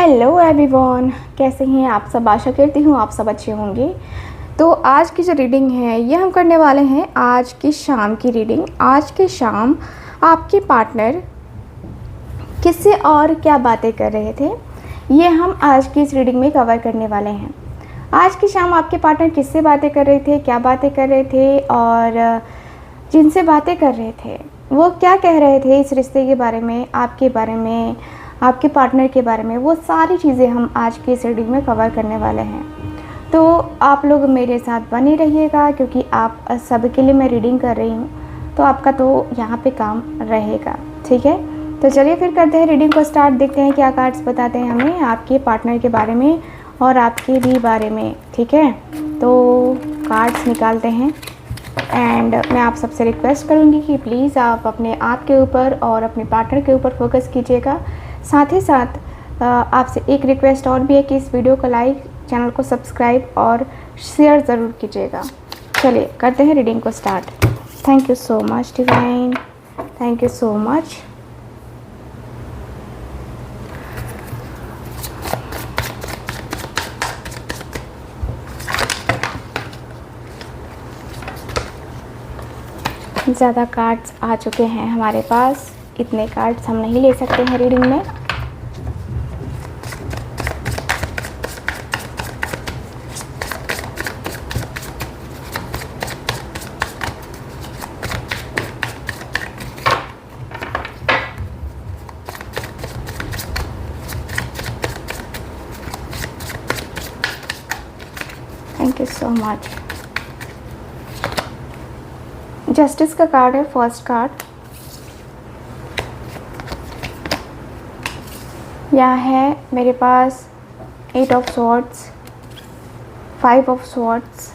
Hello everyone, कैसे हैं आप सब। आशा करती हूँ आप सब अच्छे होंगे। तो आज की जो रीडिंग है ये हम करने वाले हैं आज की शाम की रीडिंग। आज की शाम आपके पार्टनर किससे और क्या बातें कर रहे थे, ये हम आज की इस रीडिंग में कवर करने वाले हैं। आज की शाम आपके पार्टनर किससे बातें कर रहे थे, क्या बातें कर रहे थे, और जिनसे बातें कर रहे थे वो क्या कह रहे थे इस रिश्ते के बारे में, आपके बारे में, आपके पार्टनर के बारे में, वो सारी चीज़ें हम आज की इस रीडिंग में कवर करने वाले हैं। तो आप लोग मेरे साथ बने रहिएगा क्योंकि आप सबके लिए मैं रीडिंग कर रही हूँ, तो आपका तो यहाँ पे काम रहेगा। ठीक है, तो चलिए फिर करते हैं रीडिंग को स्टार्ट। देखते हैं क्या कार्ड्स बताते हैं हमें आपके पार्टनर के बारे में और आपके भी बारे में। ठीक है, तो कार्ड्स निकालते हैं एंड मैं आप सबसे रिक्वेस्ट करूँगी कि प्लीज़ आप अपने आप के ऊपर और अपने पार्टनर के ऊपर फोकस कीजिएगा। साथ ही साथ आपसे एक रिक्वेस्ट और भी है कि इस वीडियो को लाइक, चैनल को सब्सक्राइब और शेयर ज़रूर कीजिएगा। चलिए करते हैं रीडिंग को start. Thank you so much divine, thank you so much. ज़्यादा कार्ड्स आ चुके हैं हमारे पास, इतने कार्ड्स हम नहीं ले सकते हैं रीडिंग में। Thank you so much. Justice का कार्ड है फर्स्ट कार्ड। यहाँ है मेरे पास 8 of swords, 5 of swords,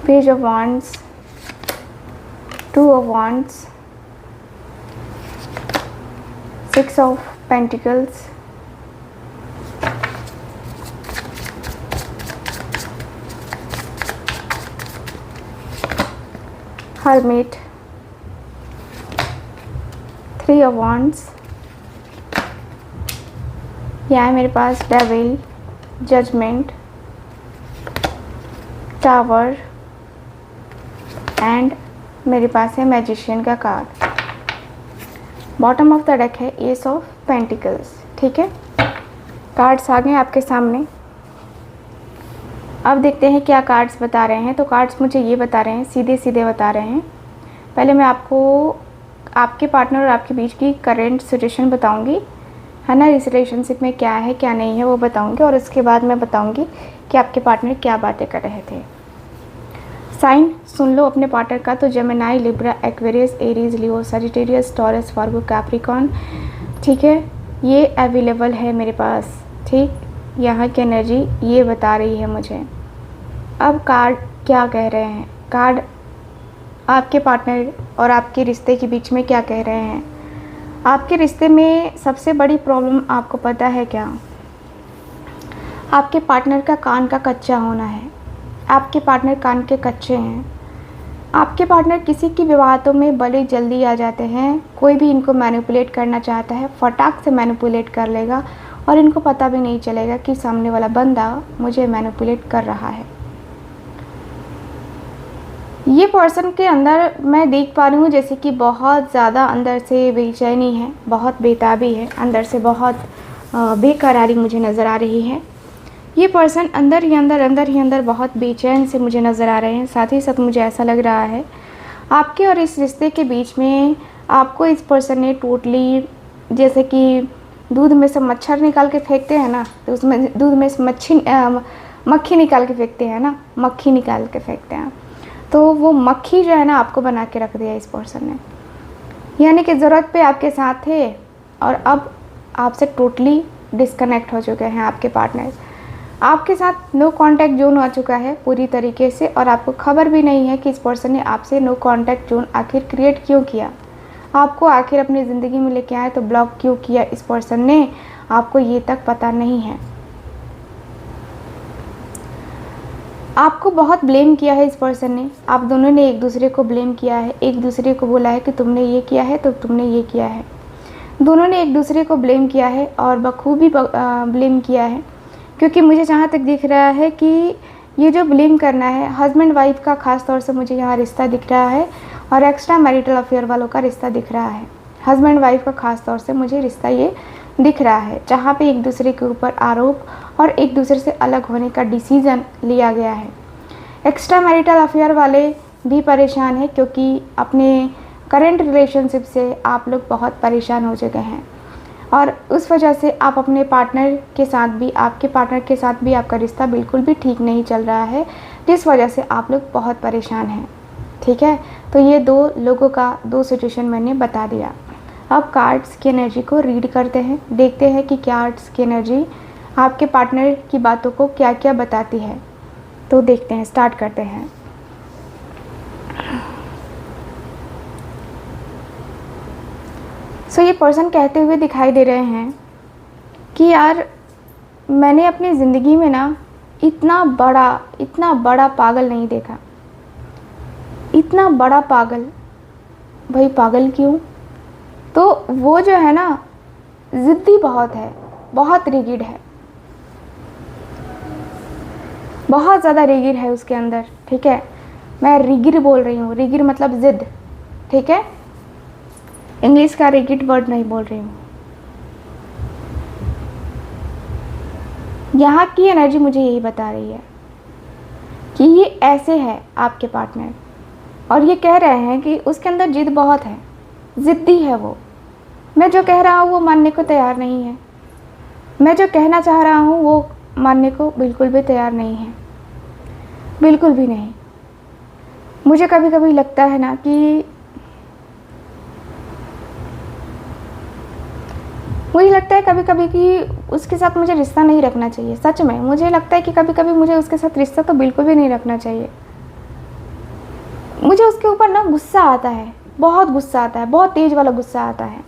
page of wands, 2 of wands, 6 of pentacles, Hermit, 3 of Wands, यहाँ है मेरे पास Devil, Judgment, Tower एंड मेरे पास है Magician का card. Bottom of the deck है Ace of Pentacles। ठीक है, कार्ड्स आ गए आपके सामने। अब देखते हैं क्या कार्ड्स बता रहे हैं। तो कार्ड्स मुझे ये बता रहे हैं, सीधे सीधे बता रहे हैं। पहले मैं आपको आपके पार्टनर और आपके बीच की करेंट सिचुएशन बताऊंगी, है ना, इस रिलेशनशिप में क्या है क्या नहीं है वो बताऊंगी, और उसके बाद मैं बताऊंगी कि आपके पार्टनर क्या बातें कर रहे थे। साइन सुन लो अपने पार्टनर का। तो जेमिनी, लिब्रा, एक्वेरियस, एरीज, लियो, सजिटेरियस, टॉरस, वर्गो, कैप्रिकॉर्न। ठीक है, ये अवेलेबल है मेरे पास। ठीक, यहाँ की एनर्जी ये बता रही है मुझे। अब कार्ड क्या कह रहे हैं, कार्ड आपके पार्टनर और आपके रिश्ते के बीच में क्या कह रहे हैं। आपके रिश्ते में सबसे बड़ी प्रॉब्लम आपको पता है क्या? आपके पार्टनर का कान का कच्चा होना है। आपके पार्टनर कान के कच्चे हैं। आपके पार्टनर किसी की भी बातों में बड़े जल्दी आ जाते हैं। कोई भी इनको मैनिपुलेट करना चाहता है फटाक से मैनिपुलेट कर लेगा और इनको पता भी नहीं चलेगा कि सामने वाला बंदा मुझे मैनिपुलेट कर रहा है। ये पर्सन के अंदर मैं देख पा रही हूँ जैसे कि बहुत ज़्यादा अंदर से बेचैनी है, बहुत बेताबी है, अंदर से बहुत बेकरारी मुझे नज़र आ रही है। ये पर्सन अंदर ही अंदर बहुत बेचैन से मुझे नज़र आ रहे हैं। साथ ही साथ मुझे ऐसा लग रहा है आपके और इस रिश्ते के बीच में आपको इस पर्सन ने टोटली, जैसे कि दूध में से मच्छर निकाल के फेंकते हैं ना, तो उसमें दूध में से मक्खी निकाल के फेंकते हैं ना, मक्खी निकाल के फेंकते हैं, तो वो मक्खी जो है ना आपको बना के रख दिया इस पर्सन ने। यानी कि ज़रूरत पे आपके साथ थे और अब आपसे टोटली डिस्कनेक्ट हो चुके हैं आपके पार्टनर। आपके साथ नो कांटेक्ट जोन आ चुका है पूरी तरीके से, और आपको खबर भी नहीं है कि इस पर्सन ने आपसे नो कांटेक्ट जोन आखिर क्रिएट क्यों किया, आपको आखिर अपनी ज़िंदगी में लेके आए तो ब्लॉक क्यों किया इस पर्सन ने, आपको ये तक पता नहीं है। आपको बहुत ब्लेम किया है इस पर्सन ने, आप दोनों ने एक दूसरे को ब्लेम किया है, एक दूसरे को बोला है कि तुमने ये किया है तो तुमने ये किया है। दोनों ने एक दूसरे को ब्लेम किया है और बखूबी ब्लेम किया है, क्योंकि मुझे जहाँ तक दिख रहा है कि ये जो ब्लेम करना है हस्बैंड वाइफ का, ख़ास तौर से मुझे यहाँ रिश्ता दिख रहा है और एक्स्ट्रा मैरिटल अफेयर वालों का रिश्ता दिख रहा है। हस्बैंड वाइफ का ख़ास तौर से मुझे रिश्ता ये दिख रहा है, जहाँ पे एक दूसरे के ऊपर आरोप और एक दूसरे से अलग होने का डिसीज़न लिया गया है। एक्स्ट्रा मैरिटल अफेयर वाले भी परेशान हैं, क्योंकि अपने करेंट रिलेशनशिप से आप लोग बहुत परेशान हो चुके हैं और उस वजह से आप अपने पार्टनर के साथ भी, आपके पार्टनर के साथ भी आपका रिश्ता बिल्कुल भी ठीक नहीं चल रहा है, जिस वजह से आप लोग बहुत परेशान हैं। ठीक है, तो ये दो लोगों का दो सिचुएशन मैंने बता दिया। अब कार्ड्स की एनर्जी को रीड करते हैं, देखते हैं कि कार्ड्स की एनर्जी आपके पार्टनर की बातों को क्या क्या बताती है। तो देखते हैं, स्टार्ट करते हैं। सो ये पर्सन कहते हुए दिखाई दे रहे हैं कि यार मैंने अपनी ज़िंदगी में ना इतना बड़ा पागल नहीं देखा। इतना बड़ा पागल, भाई पागल क्यों? तो वो जो है ना ज़िद्दी बहुत है, बहुत रिगिड है, बहुत ज़्यादा रिगिड है उसके अंदर। ठीक है, मैं रिगिड बोल रही हूँ, रिगिड मतलब ज़िद। ठीक है, इंग्लिश का रिगिड वर्ड नहीं बोल रही हूँ। यहाँ की एनर्जी मुझे यही बता रही है कि ये ऐसे है आपके पार्टनर, और ये कह रहे हैं कि उसके अंदर जिद बहुत है, ज़िद्दी है वो। मैं जो कह रहा हूँ वो मानने को तैयार नहीं है, मैं जो कहना चाह रहा हूँ वो मानने को बिल्कुल भी तैयार नहीं है, बिल्कुल भी नहीं। मुझे कभी कभी लगता है ना कि मुझे लगता है कभी कभी कि उसके साथ मुझे रिश्ता नहीं रखना चाहिए। सच में मुझे लगता है कि कभी कभी मुझे उसके साथ रिश्ता तो बिल्कुल भी नहीं रखना चाहिए। मुझे उसके ऊपर ना गुस्सा आता है, बहुत गुस्सा आता है, बहुत तेज़ वाला गुस्सा आता है,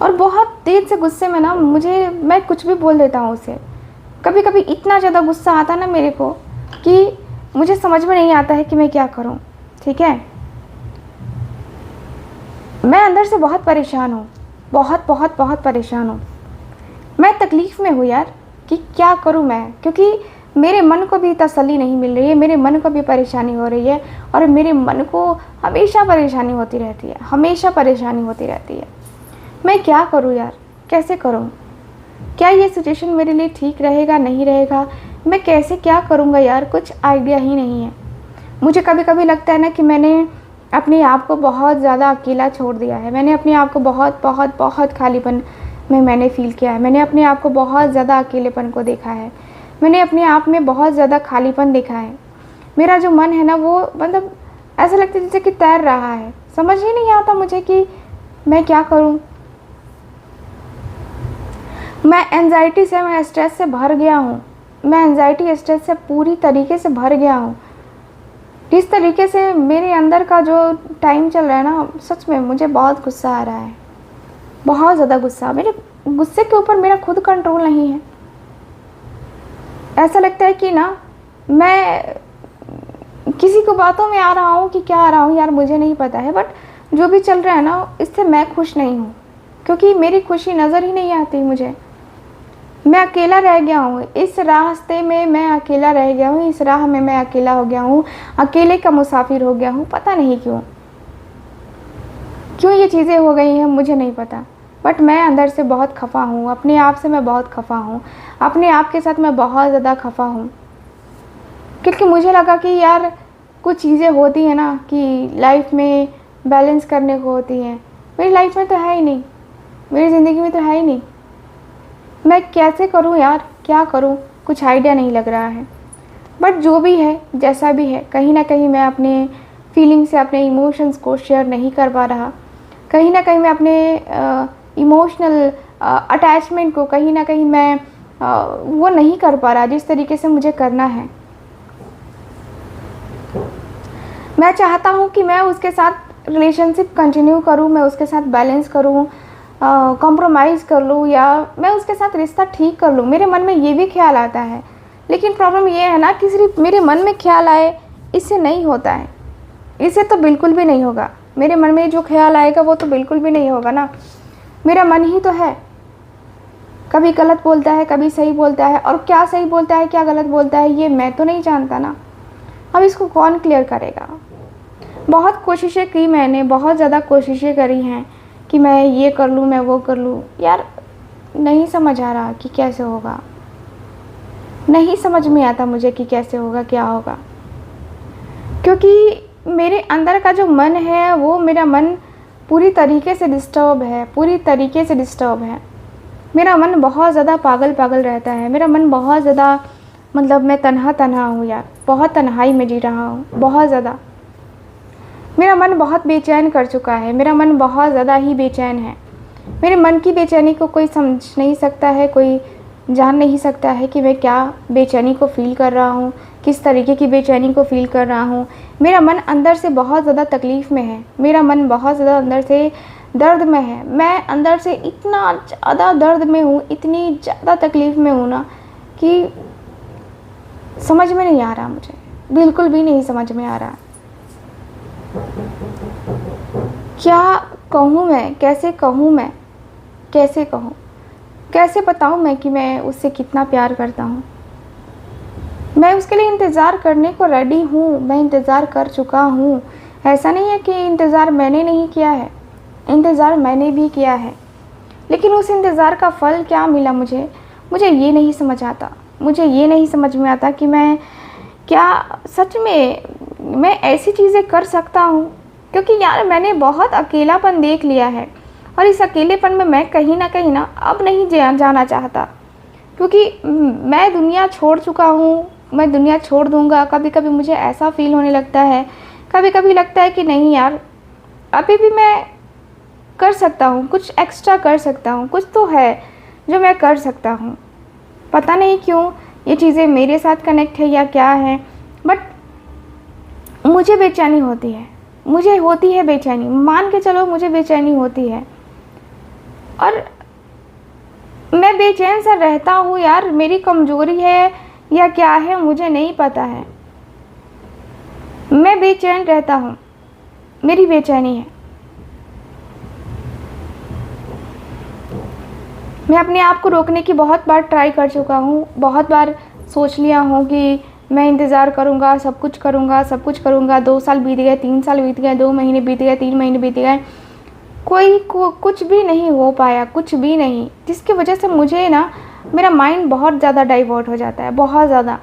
और बहुत तेज़ से गुस्से में ना मैं कुछ भी बोल देता हूँ उसे। कभी कभी इतना ज़्यादा गुस्सा आता है ना मेरे को कि मुझे समझ में नहीं आता है कि मैं क्या करूँ। ठीक है, मैं अंदर से बहुत परेशान हूँ, बहुत बहुत बहुत परेशान हूँ। मैं तकलीफ़ में हूँ यार कि क्या करूँ मैं, क्योंकि मेरे मन को भी तसल्ली नहीं मिल रही है, मेरे मन को भी परेशानी हो रही है, और मेरे मन को हमेशा परेशानी होती रहती है, हमेशा परेशानी होती रहती है। मैं क्या करूँ यार, कैसे करूँ? क्या ये सिचुएशन मेरे लिए ठीक रहेगा, नहीं रहेगा? मैं कैसे क्या करूँगा यार, कुछ आइडिया ही नहीं है। मुझे कभी कभी लगता है ना कि मैंने अपने आप को बहुत ज़्यादा अकेला छोड़ दिया है। मैंने अपने आप को बहुत बहुत बहुत खालीपन में मैंने फ़ील किया है। मैंने अपने आप को बहुत ज़्यादा अकेलेपन को देखा है। मैंने अपने आप में बहुत ज़्यादा खालीपन देखा है। मेरा जो मन है ना वो मतलब ऐसा लगता है जैसे कि तैर रहा है। समझ ही नहीं आता मुझे कि मैं क्या करूं। मैं एंजाइटी से, मैं स्ट्रेस से भर गया हूं। मैं एंजाइटी स्ट्रेस से पूरी तरीके से भर गया हूं। जिस तरीके से मेरे अंदर का जो टाइम चल रहा है ना, सच में मुझे बहुत गुस्सा आ रहा है, बहुत ज़्यादा गुस्सा। मेरे गुस्से के ऊपर मेरा खुद कंट्रोल नहीं है। ऐसा लगता है कि ना मैं किसी को बातों में आ रहा हूँ कि क्या आ रहा हूँ यार, मुझे नहीं पता है, बट जो भी चल रहा है ना इससे मैं खुश नहीं हूँ, क्योंकि मेरी खुशी नज़र ही नहीं आती मुझे। मैं अकेला रह गया हूँ इस रास्ते में, मैं अकेला रह गया हूँ इस राह में, मैं अकेला हो गया हूँ, अकेले का मुसाफिर हो गया हूँ। पता नहीं क्यों ये चीज़ें हो गई हैं, मुझे नहीं पता, बट मैं अंदर से बहुत खफा हूँ। अपने आप से मैं बहुत खफा हूँ, अपने आप के साथ मैं बहुत ज़्यादा खफा हूँ, क्योंकि मुझे लगा कि यार कुछ चीज़ें होती हैं ना कि लाइफ में बैलेंस करने को होती हैं। मेरी लाइफ में तो है ही नहीं, मेरी ज़िंदगी में तो है ही नहीं। मैं कैसे करूँ यार, क्या करूँ, कुछ आइडिया नहीं लग रहा है। बट जो भी है, जैसा भी है, कहीं ना कहीं मैं अपने फीलिंग्स से, अपने इमोशंस को शेयर नहीं कर पा रहा। कहीं ना कहीं मैं अपने इमोशनल अटैचमेंट को कहीं ना कहीं मैं वो नहीं कर पा रहा जिस तरीके से मुझे करना है। मैं चाहता हूँ कि मैं उसके साथ रिलेशनशिप कंटिन्यू करूँ, मैं उसके साथ बैलेंस करूँ, कॉम्प्रोमाइज़ कर लूँ, या मैं उसके साथ रिश्ता ठीक कर लूँ। मेरे मन में ये भी ख्याल आता है, लेकिन प्रॉब्लम ये है ना कि सिर्फ मेरे मन में ख्याल आए इससे नहीं होता है, इससे तो बिल्कुल भी नहीं होगा। मेरे मन में जो ख्याल आएगा वो तो बिल्कुल भी नहीं होगा ना। मेरा मन ही तो है, कभी गलत बोलता है कभी सही बोलता है, और क्या सही बोलता है क्या गलत बोलता है ये मैं तो नहीं जानता ना। अब इसको कौन क्लियर करेगा। बहुत कोशिशें की मैंने, बहुत ज़्यादा कोशिशें करी हैं कि मैं ये कर लूँ, मैं वो कर लूँ, यार नहीं समझ आ रहा कि कैसे होगा, नहीं समझ में आता मुझे कि कैसे होगा क्या होगा। क्योंकि मेरे अंदर का जो मन है वो, मेरा मन पूरी तरीके से डिस्टर्ब है, पूरी तरीके से डिस्टर्ब है। मेरा मन बहुत ज़्यादा पागल पागल रहता है, मेरा मन बहुत ज़्यादा, मतलब मैं तन्हा तन्हा हूँ यार, बहुत तन्हाई में जी रहा हूँ, बहुत ज़्यादा। मेरा मन बहुत बेचैन कर चुका है, मेरा मन बहुत ज़्यादा ही बेचैन है। मेरे मन की बेचैनी को कोई समझ नहीं सकता है, कोई जान नहीं सकता है कि मैं क्या बेचैनी को फ़ील कर रहा हूँ, किस तरीके की बेचैनी को फ़ील कर रहा हूँ। मेरा मन अंदर से बहुत ज़्यादा तकलीफ़ में है, मेरा मन बहुत ज़्यादा अंदर से दर्द में है। मैं अंदर से इतना ज़्यादा दर्द में हूँ, इतनी ज़्यादा तकलीफ़ में हूँ ना कि समझ में नहीं आ रहा, मुझे बिल्कुल भी नहीं समझ में आ रहा। क्या कहूँ मैं, कैसे कहूँ मैं, कैसे कहूँ, कैसे बताऊँ मैं कि मैं उससे कितना प्यार करता हूँ। मैं उसके लिए इंतज़ार करने को रेडी हूँ, मैं इंतज़ार कर चुका हूँ। ऐसा नहीं है कि इंतज़ार मैंने नहीं किया है, इंतज़ार मैंने भी किया है, लेकिन उस इंतज़ार का फल क्या मिला मुझे ये नहीं समझ आता। मुझे ये नहीं समझ में आता कि मैं क्या सच में मैं ऐसी चीज़ें कर सकता हूँ। क्योंकि यार मैंने बहुत अकेलापन देख लिया है, और इस अकेलेपन में मैं कहीं ना अब नहीं जाना चाहता। क्योंकि मैं दुनिया छोड़ चुका हूँ, मैं दुनिया छोड़ दूँगा। कभी कभी मुझे ऐसा फील होने लगता है, कभी कभी लगता है कि नहीं यार, अभी भी मैं कर सकता हूँ, कुछ एक्स्ट्रा कर सकता हूँ, कुछ तो है जो मैं कर सकता हूँ। पता नहीं क्यों ये चीज़ें मेरे साथ कनेक्ट है या क्या है, बट मुझे बेचैनी होती है, मुझे होती है बेचैनी, मान के चलो मुझे बेचैनी होती है। और मैं बेचैन सा रहता हूँ यार, मेरी कमज़ोरी है या क्या है मुझे नहीं पता है। मैं बेचैन रहता हूँ, मेरी बेचैनी है। मैं अपने आप को रोकने की बहुत बार ट्राई कर चुका हूँ, बहुत बार सोच लिया हूँ कि मैं इंतज़ार करूँगा, सब कुछ करूँगा, सब कुछ करूँगा। 2 साल बीत गए, 3 साल बीत गए, 2 महीने बीत गए, 3 महीने बीत गए, कुछ भी नहीं हो पाया, कुछ भी नहीं। जिसकी वजह से मुझे ना मेरा माइंड बहुत ज़्यादा डाइवर्ट हो जाता है, बहुत ज़्यादा।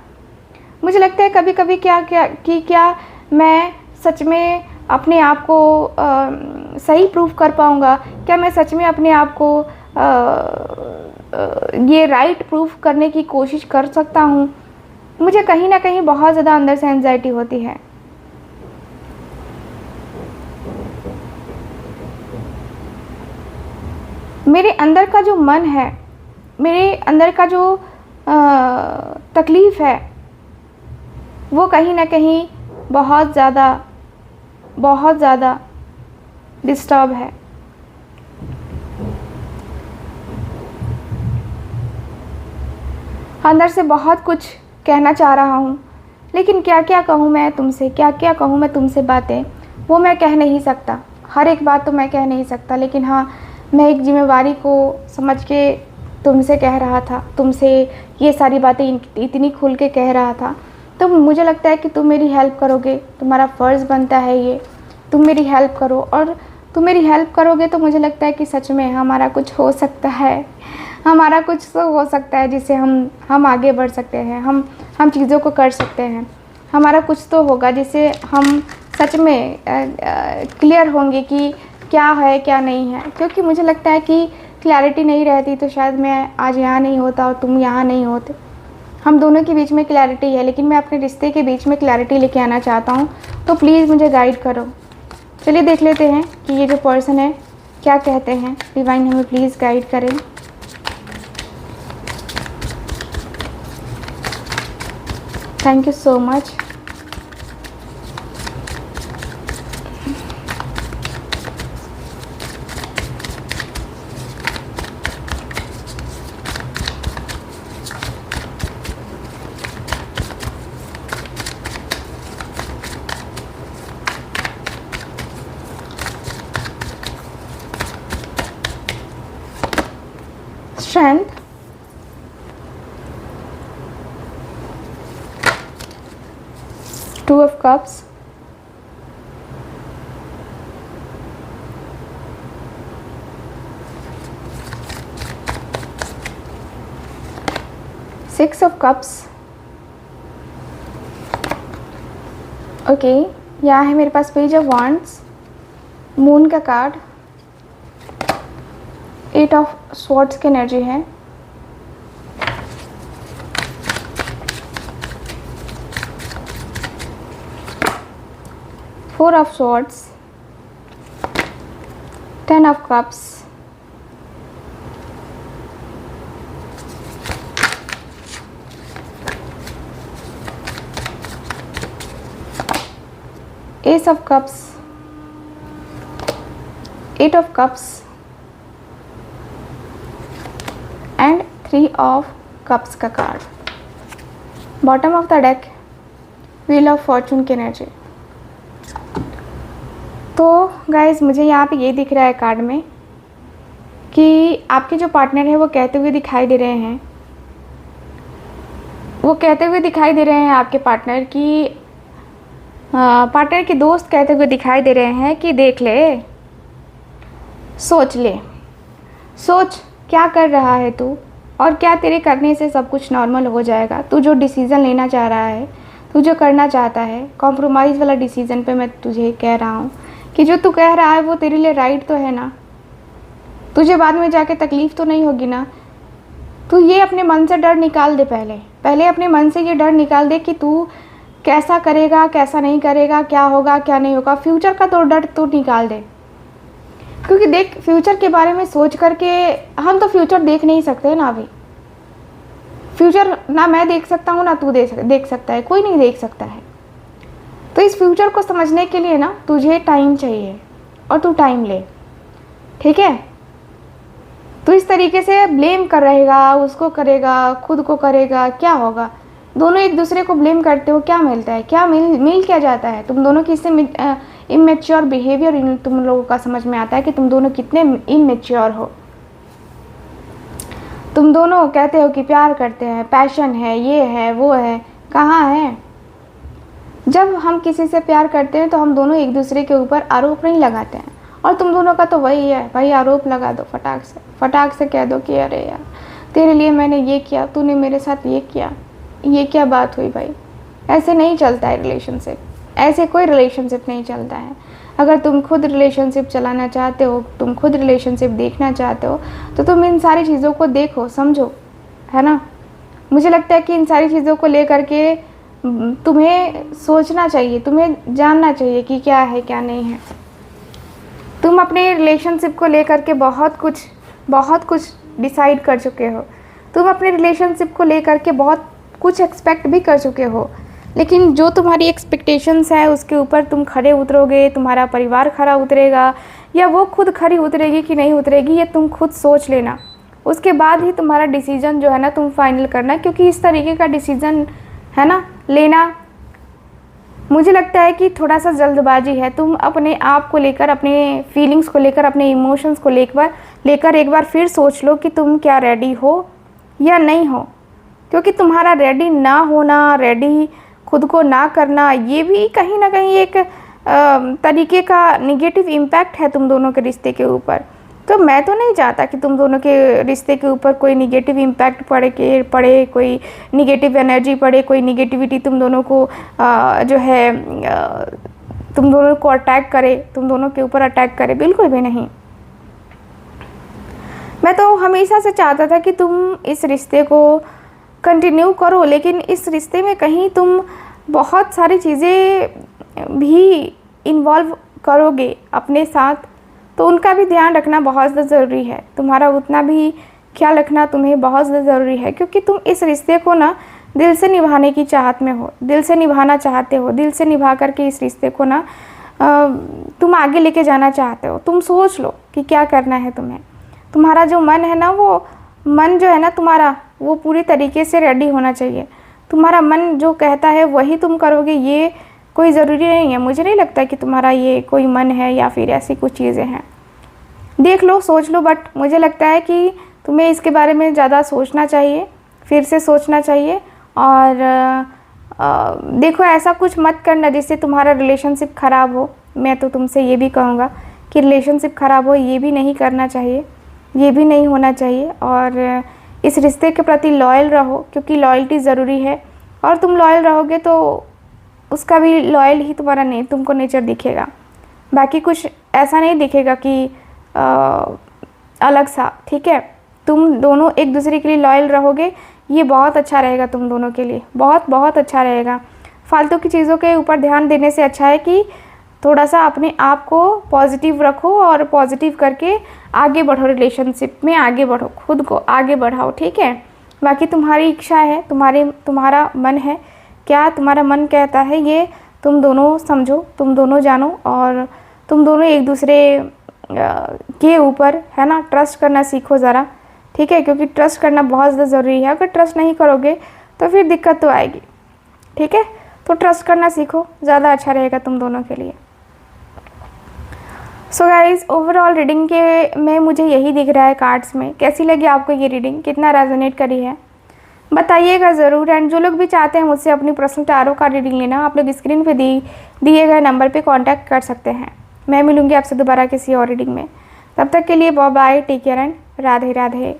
मुझे लगता है कभी कभी क्या मैं सच में अपने आप को सही प्रूव कर पाऊँगा, क्या मैं सच में अपने आप को ये राइट प्रूफ करने की कोशिश कर सकता हूँ। मुझे कहीं ना कहीं बहुत ज़्यादा अंदर से एंजाइटी होती है। मेरे अंदर का जो मन है, मेरे अंदर का जो तकलीफ़ है, वो कहीं ना कहीं बहुत ज़्यादा डिस्टर्ब है। अंदर से बहुत कुछ कहना चाह रहा हूँ, लेकिन क्या क्या कहूँ मैं तुमसे, क्या क्या कहूँ मैं तुमसे बातें, वो मैं कह नहीं सकता। हर एक बात तो मैं कह नहीं सकता, लेकिन हाँ, मैं एक जिम्मेवारी को समझ के तुमसे कह रहा था, तुमसे ये सारी बातें इतनी खुल के कह रहा था। तो मुझे लगता है कि तुम मेरी हेल्प करोगे, तुम्हारा फ़र्ज़ बनता है ये, तुम मेरी हेल्प करो। और तुम मेरी हेल्प करोगे तो मुझे लगता है कि सच में हमारा कुछ हो सकता है, हमारा कुछ तो हो सकता है जिससे हम आगे बढ़ सकते हैं, हम चीज़ों को कर सकते हैं। हमारा कुछ तो होगा जिससे हम सच में क्लियर होंगे कि क्या है क्या नहीं है। क्योंकि मुझे लगता है कि क्लैरिटी नहीं रहती तो शायद मैं आज यहाँ नहीं होता और तुम यहाँ नहीं होते। हम दोनों के बीच में क्लैरिटी है, लेकिन मैं अपने रिश्ते के बीच में क्लैरिटी लेके आना चाहता हूँ। तो प्लीज़ मुझे गाइड करो। चलिए देख लेते हैं कि ये जो पर्सन है क्या कहते हैं। डिवाइन हमें प्लीज़ गाइड करें। Thank you so much. Strength, two of cups, six of cups. Okay, यहाँ है मेरे पास पेज ऑफ वॉन्ड्स, मून का कार्ड, एट ऑफ स्वॉर्ड्स की एनर्जी है, four of swords, ten of cups, ace of cups, eight of cups and three of cups का card. Bottom of the deck wheel of fortune की energy. तो guys मुझे यहाँ पे ये दिख रहा है कार्ड में कि आपके जो पार्टनर है वो कहते हुए दिखाई दे रहे हैं, आपके पार्टनर की पार्टनर के दोस्त कहते हुए दिखाई दे रहे हैं कि देख ले, सोच ले, सोच क्या कर रहा है तू और क्या तेरे करने से सब कुछ नॉर्मल हो जाएगा। तू जो डिसीज़न लेना चाह रहा है, तू जो करना चाहता है, कॉम्प्रोमाइज़ वाला डिसीज़न पे मैं तुझे कह रहा हूँ कि जो तू कह रहा है वो तेरे लिए राइट तो है ना, तुझे बाद में जाके तकलीफ़ तो नहीं होगी ना। तू ये अपने मन से डर निकाल दे, पहले अपने मन से ये डर निकाल दे कि तू कैसा करेगा, कैसा नहीं करेगा, क्या होगा क्या नहीं होगा। फ्यूचर का तो डर तो निकाल दे, क्योंकि देख फ्यूचर के बारे में सोच करके हम तो फ्यूचर देख नहीं सकते ना। अभी फ्यूचर ना मैं देख सकता हूँ ना तू देख सकता है, कोई नहीं देख सकता है। तो इस फ्यूचर को समझने के लिए ना तुझे टाइम चाहिए और तू टाइम ले, ठीक है। तो इस तरीके से ब्लेम कर रहेगा, उसको करेगा, खुद को करेगा, क्या होगा। दोनों एक दूसरे को ब्लेम करते हो, क्या मिलता है, क्या मिल क्या जाता है। तुम दोनों की इससे इमेच्योर बिहेवियर तुम लोगों का समझ में आता है कि तुम दोनों कितने इमेच्योर हो। तुम दोनों कहते हो कि प्यार करते हैं, पैशन है, ये है वो है, कहाँ है। जब हम किसी से प्यार करते हैं तो हम दोनों एक दूसरे के ऊपर आरोप नहीं लगाते हैं, और तुम दोनों का तो वही है भाई, आरोप लगा दो फटाक से कह दो कि अरे यार तेरे लिए मैंने ये किया, तूने मेरे साथ ये किया, ये क्या बात हुई भाई। ऐसे नहीं चलता है रिलेशनशिप, ऐसे कोई रिलेशनशिप नहीं चलता है। अगर तुम खुद रिलेशनशिप चलाना चाहते हो, तुम खुद रिलेशनशिप देखना चाहते हो, तो तुम इन सारी चीज़ों को देखो, समझो, है ना। मुझे लगता है कि इन सारी चीज़ों को लेकर के तुम्हें सोचना चाहिए, तुम्हें जानना चाहिए कि क्या है क्या नहीं है। तुम अपने रिलेशनशिप को लेकर के बहुत कुछ डिसाइड कर चुके हो, तुम अपने रिलेशनशिप को लेकर के बहुत कुछ एक्सपेक्ट भी कर चुके हो, लेकिन जो तुम्हारी एक्सपेक्टेशंस है उसके ऊपर तुम खड़े उतरोगे, तुम्हारा परिवार खड़ा उतरेगा या वो खुद खड़ी उतरेगी कि नहीं उतरेगी, ये तुम खुद सोच लेना। उसके बाद ही तुम्हारा डिसीज़न जो है ना तुम फाइनल करना, क्योंकि इस तरीके का डिसीज़न है ना लेना, मुझे लगता है कि थोड़ा सा जल्दबाजी है। तुम अपने आप को लेकर, अपने फीलिंग्स को लेकर, अपने इमोशंस को लेकर एक बार फिर सोच लो कि तुम क्या रेडी हो या नहीं हो। क्योंकि तुम्हारा रेडी ना होना, रेडी खुद को ना करना, ये भी कहीं ना कहीं एक तरीके का निगेटिव इम्पैक्ट है तुम दोनों के रिश्ते के ऊपर। तो मैं तो नहीं चाहता कि तुम दोनों के रिश्ते के ऊपर कोई निगेटिव इम्पैक्ट पड़े, कोई निगेटिव एनर्जी पड़े, कोई निगेटिविटी तुम दोनों को तुम दोनों को अटैक करे, तुम दोनों के ऊपर अटैक करे, बिल्कुल भी नहीं। मैं तो हमेशा से चाहता था कि तुम इस रिश्ते को कंटिन्यू करो, लेकिन इस रिश्ते में कहीं तुम बहुत सारी चीज़ें भी इन्वॉल्व करोगे अपने साथ, तो उनका भी ध्यान रखना बहुत ज़्यादा ज़रूरी है। तुम्हारा उतना भी ख्याल रखना तुम्हें बहुत ज़्यादा ज़रूरी है, क्योंकि तुम इस रिश्ते को ना दिल से निभाने की चाहत में हो, दिल से निभाना चाहते हो, दिल से निभा करके इस रिश्ते को ना तुम आगे लेके जाना चाहते हो। तुम सोच लो कि क्या करना है तुम्हें। तुम्हारा जो मन है ना, वो मन जो है ना तुम्हारा, वो पूरी तरीके से रेडी होना चाहिए। तुम्हारा मन जो कहता है वही तुम करोगे, ये कोई ज़रूरी नहीं है। मुझे नहीं लगता कि तुम्हारा ये कोई मन है या फिर ऐसी कुछ चीज़ें हैं। देख लो, सोच लो, बट मुझे लगता है कि तुम्हें इसके बारे में ज़्यादा सोचना चाहिए, फिर से सोचना चाहिए। और देखो, ऐसा कुछ मत करना जिससे तुम्हारा रिलेशनशिप ख़राब हो। मैं तो तुमसे ये भी कहूँगा कि रिलेशनशिप ख़राब हो, ये भी नहीं करना चाहिए, ये भी नहीं होना चाहिए। और इस रिश्ते के प्रति लॉयल रहो, क्योंकि लॉयल्टी ज़रूरी है। और तुम लॉयल रहोगे तो उसका भी लॉयल ही तुम्हारा नहीं तुमको नेचर दिखेगा, बाकी कुछ ऐसा नहीं दिखेगा कि अलग सा। ठीक है, तुम दोनों एक दूसरे के लिए लॉयल रहोगे, ये बहुत अच्छा रहेगा तुम दोनों के लिए, बहुत बहुत अच्छा रहेगा। फालतू की चीज़ों के ऊपर ध्यान देने से अच्छा है कि थोड़ा सा अपने आप को पॉजिटिव रखो और पॉजिटिव करके आगे बढ़ो, रिलेशनशिप में आगे बढ़ो, खुद को आगे बढ़ाओ। ठीक है, बाकी तुम्हारी इच्छा है, तुम्हारा मन है, क्या तुम्हारा मन कहता है ये तुम दोनों समझो, तुम दोनों जानो, और तुम दोनों एक दूसरे के ऊपर है ना ट्रस्ट करना सीखो ज़रा। ठीक है, क्योंकि ट्रस्ट करना बहुत ज़्यादा ज़रूरी है। अगर ट्रस्ट नहीं करोगे तो फिर दिक्कत तो आएगी। ठीक है, तो ट्रस्ट करना सीखो, ज़्यादा अच्छा रहेगा तुम दोनों के लिए। सो गाइज़, ओवरऑल रीडिंग के में मुझे यही दिख रहा है कार्ड्स में। कैसी लगी आपको ये रीडिंग, कितना रेजोनेट करी है बताइएगा ज़रूर। एंड जो लोग भी चाहते हैं मुझसे अपनी पर्सनल टैरो कार्ड रीडिंग लेना, आप लोग स्क्रीन पे दिए गए नंबर पे कांटेक्ट कर सकते हैं। मैं मिलूँगी आपसे दोबारा किसी और रीडिंग में। तब तक के लिए bye bye, take care and Radhe Radhe.